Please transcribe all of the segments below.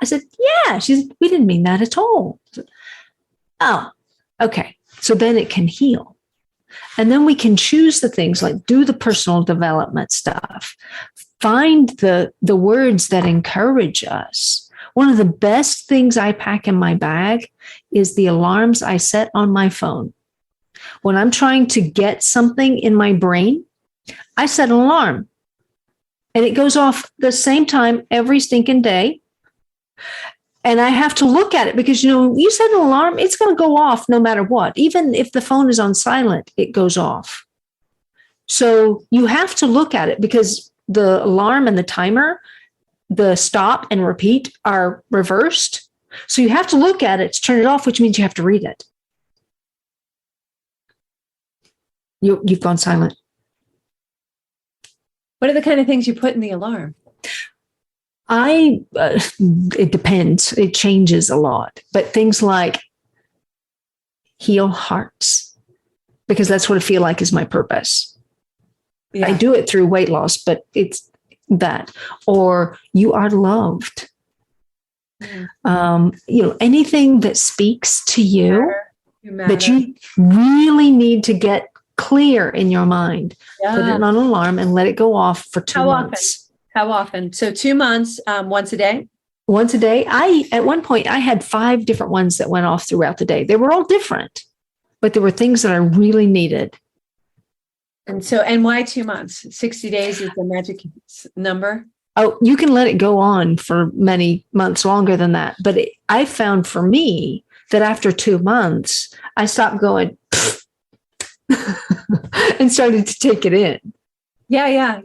I said, yeah. She said, we didn't mean that at all. I said, oh, okay. So then it can heal. And then we can choose the things like do the personal development stuff, find the words that encourage us. One of the best things I pack in my bag is the alarms I set on my phone. When I'm trying to get something in my brain, I set an alarm and it goes off the same time every stinking day. And I have to look at it because, you set an alarm, it's going to go off no matter what. Even if the phone is on silent, it goes off. So you have to look at it because the alarm and the timer, the stop and repeat are reversed. So you have to look at it to turn it off, which means you have to read it. You've gone silent. What are the kind of things you put in the alarm? It depends. It changes a lot. But things like heal hearts, because that's what I feel like is my purpose. Yeah. I do it through weight loss, but it's that. Or you are loved. Anything that speaks to you that you really need to get clear in your mind. Yeah. Put it on an alarm and let it go off for 2 months. How often? So 2 months, once a day? Once a day. At one point, I had 5 different ones that went off throughout the day. They were all different, but there were things that I really needed. And why 2 months? 60 days is the magic number? Oh, you can let it go on for many months longer than that. But I found for me that after 2 months, I stopped going and started to take it in. Yeah.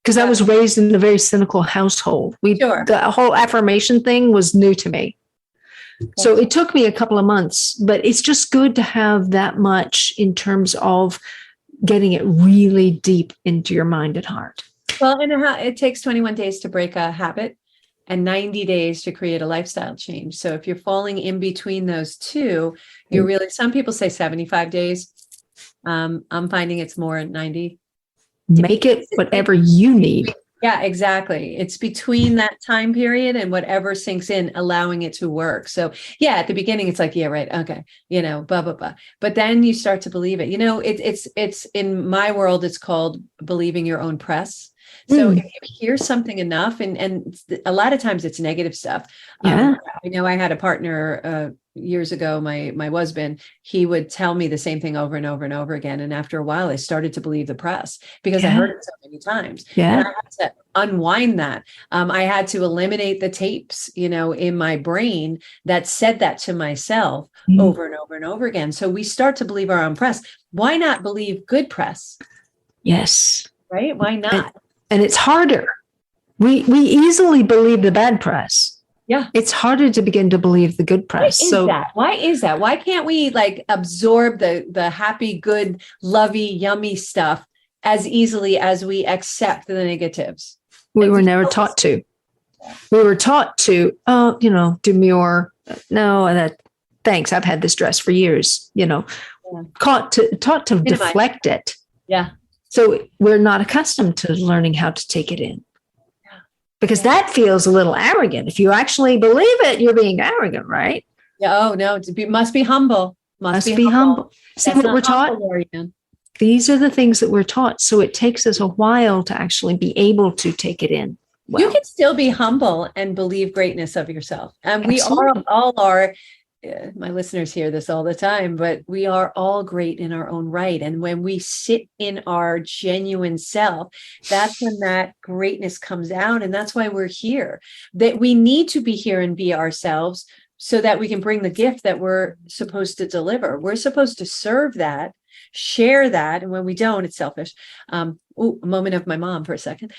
Because I was raised in a very cynical household. The whole affirmation thing was new to me. So it took me a couple of months, but it's just good to have that much in terms of getting it really deep into your mind and heart. Well, and it takes 21 days to break a habit and 90 days to create a lifestyle change. So if you're falling in between those two, some people say 75 days. I'm finding it's more 90. Make it whatever you need. Yeah, exactly. It's between that time period and whatever sinks in, allowing it to work. So yeah, at the beginning, it's like, yeah, right. Okay. Blah, blah, blah. But then you start to believe it. It's in my world, it's called believing your own press. So if you hear something enough, and a lot of times it's negative stuff. Yeah. I know I had a partner years ago, my husband, he would tell me the same thing over and over and over again. And after a while, I started to believe the press because I heard it so many times. Yeah. And I had to unwind that. I had to eliminate the tapes, in my brain that said that to myself over and over and over again. So we start to believe our own press. Why not believe good press? Yes. Right? Why not? And it's harder. We easily believe the bad press. Yeah. It's harder to begin to believe the good press. Why is that? Why can't we absorb the happy, good, lovey, yummy stuff as easily as we accept the negatives? We were never taught to. We were taught to, demure. No, thanks. I've had this dress for years, taught to deflect it. Yeah. So we're not accustomed to learning how to take it in. Because that feels a little arrogant. If you actually believe it, you're being arrogant, right? Yeah. Oh, no. Must be humble. Must be humble. See what we're taught? These are the things that we're taught. So it takes us a while to actually be able to take it in. Well, you can still be humble and believe greatness of yourself. And we all are. My listeners hear this all the time, but we are all great in our own right. And when we sit in our genuine self, that's when that greatness comes out. And that's why we're here, that we need to be here and be ourselves so that we can bring the gift that we're supposed to deliver. We're supposed to serve that, share that. And when we don't, it's selfish. A moment of my mom for a second.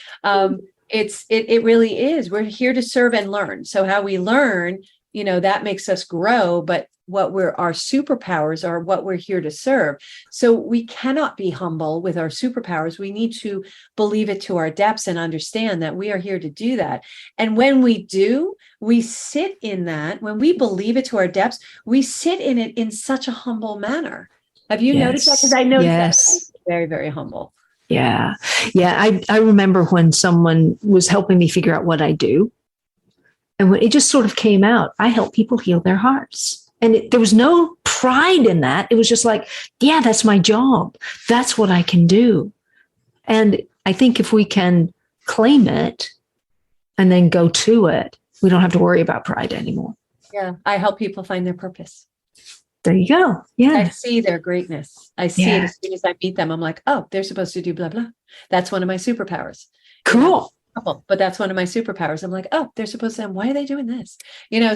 It really is. We're here to serve and learn. So how we learn, that makes us grow, but our superpowers are what we're here to serve. So we cannot be humble with our superpowers. We need to believe it to our depths and understand that we are here to do that. And when we do, we sit in that. When we believe it to our depths, we sit in it in such a humble manner. Have you noticed that? Because I noticed that very, very humble. Yeah. I remember when someone was helping me figure out what I do. And when it just sort of came out, I help people heal their hearts. And there was no pride in that. It was just like, yeah, that's my job. That's what I can do. And I think if we can claim it and then go to it, we don't have to worry about pride anymore. Yeah. I help people find their purpose. There you go. Yeah. I see their greatness. I see it as soon as I meet them. I'm like, oh, they're supposed to do blah, blah. That's one of my superpowers. Cool. But that's one of my superpowers. I'm like, oh, they're supposed to, why are they doing this?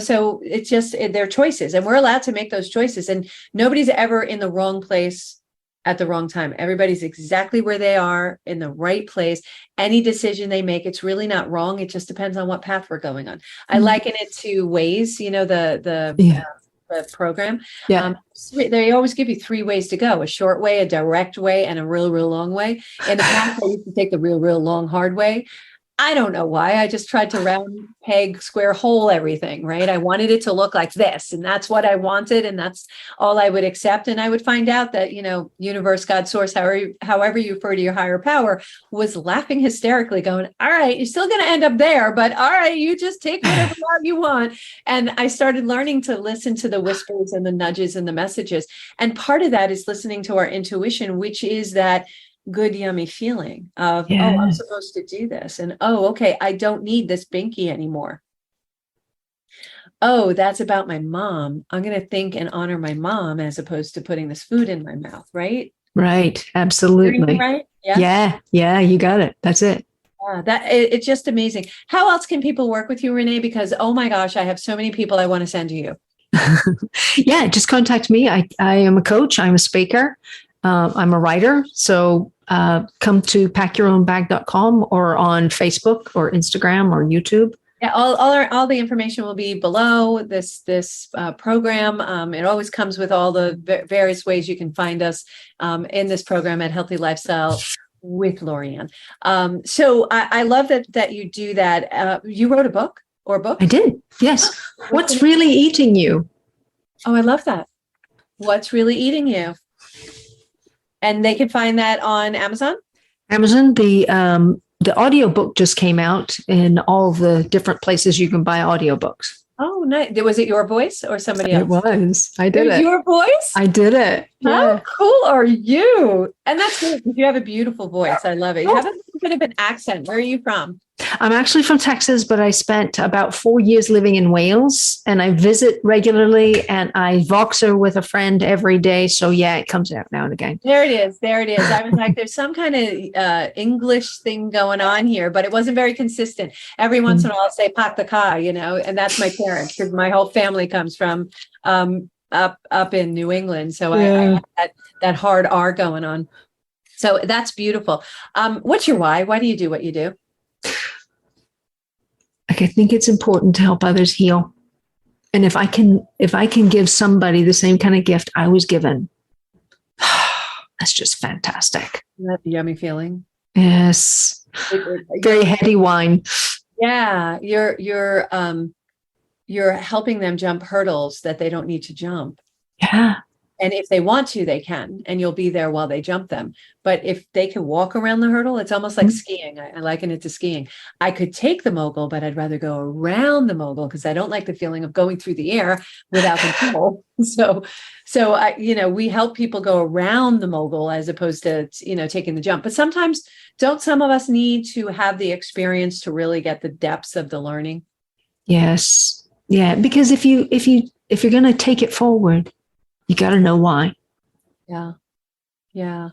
So it's just their choices, and we're allowed to make those choices, and nobody's ever in the wrong place at the wrong time. Everybody's exactly where they are in the right place. Any decision they make, it's really not wrong. It just depends on what path we're going on. I liken it to Waze, the program. Yeah. They always give you 3 ways to go: a short way, a direct way, and a real, real long way. In the past, I used to take the real, real long, hard way. I don't know why. I just tried to round peg, square hole everything, right? I wanted it to look like this, and that's what I wanted, and that's all I would accept. And I would find out that, universe, God, source, however you refer to your higher power, was laughing hysterically, going, all right, you're still going to end up there, but all right, you just take whatever route you want. And I started learning to listen to the whispers and the nudges and the messages. And part of that is listening to our intuition, which is that good, yummy feeling of, oh, I'm supposed to do this. And, oh, okay, I don't need this binky anymore. Oh, that's about my mom. I'm going to think and honor my mom as opposed to putting this food in my mouth, right? Right. Absolutely. Right? Yeah. Yeah. You got it. That's it. It's just amazing. How else can people work with you, Renee? Because, oh my gosh, I have so many people I want to send to you. Yeah. Just contact me. I am a coach. I'm a speaker. I'm a writer. So come to packyourownbag.com or on Facebook or Instagram or YouTube. Yeah, all the information will be below this program. It always comes with all the various ways you can find us in this program at Healthy Lifestyle with Lorianne. So I love that you do that. You wrote a book or books? I did. Yes. What's really eating you? Oh, I love that. What's really eating you? And they can find that on Amazon? Amazon. The audiobook just came out in all the different places you can buy audiobooks. Oh, nice. Was it your voice or somebody else? It was. I did it. Your voice? I did it. How cool are you? And that's good because you have a beautiful voice. I love it. You have a little bit of an accent. Where are you from? I'm actually from Texas, but I spent about 4 years living in Wales, and I visit regularly, and I Voxer with a friend every day. So yeah, it comes out now and again. There it is. I was like, there's some kind of English thing going on here, but it wasn't very consistent. Every once in a while I'll say "pak the ka," and that's my parents because my whole family comes from up in New England. So I have that hard R going on. So that's beautiful. What's your why? Why do you do what you do? I think it's important to help others heal. And if I can give somebody the same kind of gift I was given, that's just fantastic. That yummy feeling. Yes. Very heady wine. Yeah. You're helping them jump hurdles that they don't need to jump. Yeah. And if they want to, they can, and you'll be there while they jump them. But if they can walk around the hurdle, it's almost like skiing. I liken it to skiing. I could take the mogul, but I'd rather go around the mogul because I don't like the feeling of going through the air without control. So we help people go around the mogul as opposed to, taking the jump. But sometimes don't some of us need to have the experience to really get the depths of the learning? Yes. Yeah. Because if you're going to take it forward, you got to know why. Yeah. Yeah.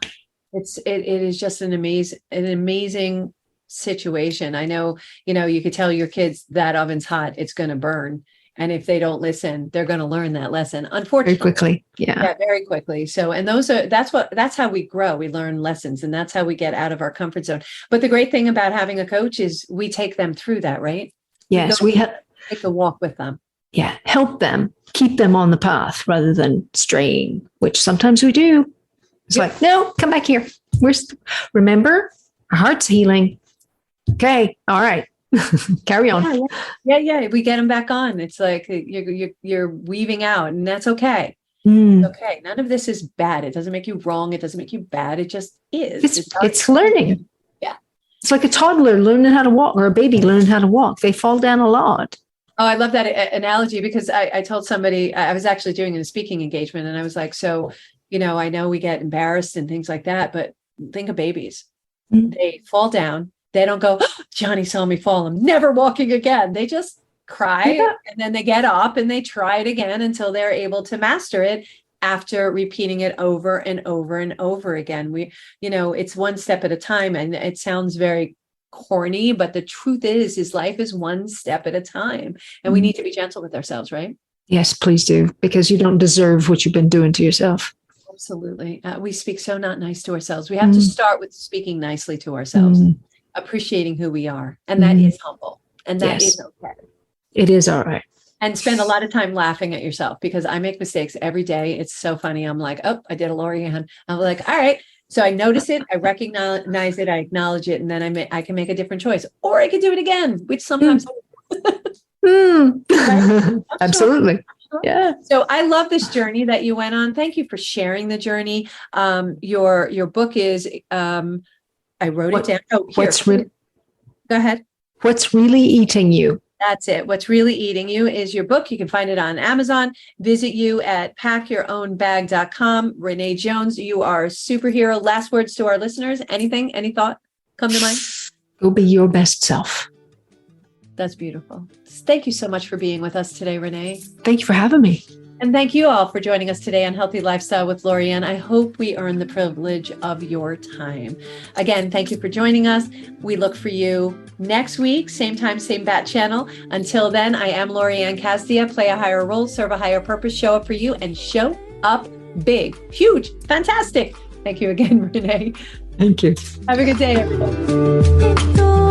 It is just an amazing situation. I know, you could tell your kids that oven's hot, it's going to burn. And if they don't listen, they're going to learn that lesson, unfortunately. Very quickly. Yeah, very quickly. So, and that's how we grow. We learn lessons, and that's how we get out of our comfort zone. But the great thing about having a coach is we take them through that, right? Yes. We take a walk with them. Yeah. Help them, keep them on the path rather than straying, which sometimes we do. It's like, no, come back here. Remember, our heart's healing. Okay. All right. Carry on. Yeah. We get them back on. It's like you're weaving out, and that's okay. Okay. None of this is bad. It doesn't make you wrong. It doesn't make you bad. It just is. It's learning. Yeah. It's like a toddler learning how to walk or a baby learning how to walk. They fall down a lot. Oh, I love that analogy, because I told somebody, I was actually doing a speaking engagement, and I was like, so, I know we get embarrassed and things like that, but think of babies. Mm. They fall down. They don't go, "Oh, Johnny saw me fall, I'm never walking again." They just cry, and then they get up and they try it again until they're able to master it, after repeating it over and over and over again. It's one step at a time, and it sounds very corny, but the truth is life is one step at a time, and we need to be gentle with ourselves, right? Yes, please do, because you don't deserve what you've been doing to yourself. Absolutely. We speak so not nice to ourselves. We have to start with speaking nicely to ourselves, appreciating who we are. And that is humble. And that is okay. It is all right. And spend a lot of time laughing at yourself, because I make mistakes every day. It's so funny. I'm like, oh, I did a Lorianne. I'm like, all right. So I notice it, I recognize it, I acknowledge it, and then I can make a different choice, or I can do it again, which sometimes. Right? Absolutely. Yeah. So I love this journey that you went on. Thank you for sharing the journey. Your book is, I wrote it down. Oh, here. Go ahead. What's Really Eating You? That's it. What's Really Eating You is your book. You can find it on Amazon. Visit you at packyourownbag.com. Renee Jones, you are a superhero. Last words to our listeners. Anything, any thought come to mind? Go be your best self. That's beautiful. Thank you so much for being with us today, Renee. Thank you for having me. And thank you all for joining us today on Healthy Lifestyle with Lorianne. I hope we earn the privilege of your time. Again, thank you for joining us. We look for you next week, same time, same bat channel. Until then, I am Lorianne Casdia. Play a higher role, serve a higher purpose, show up for you, and show up big, huge, fantastic. Thank you again, Renee. Thank you. Have a good day, everyone.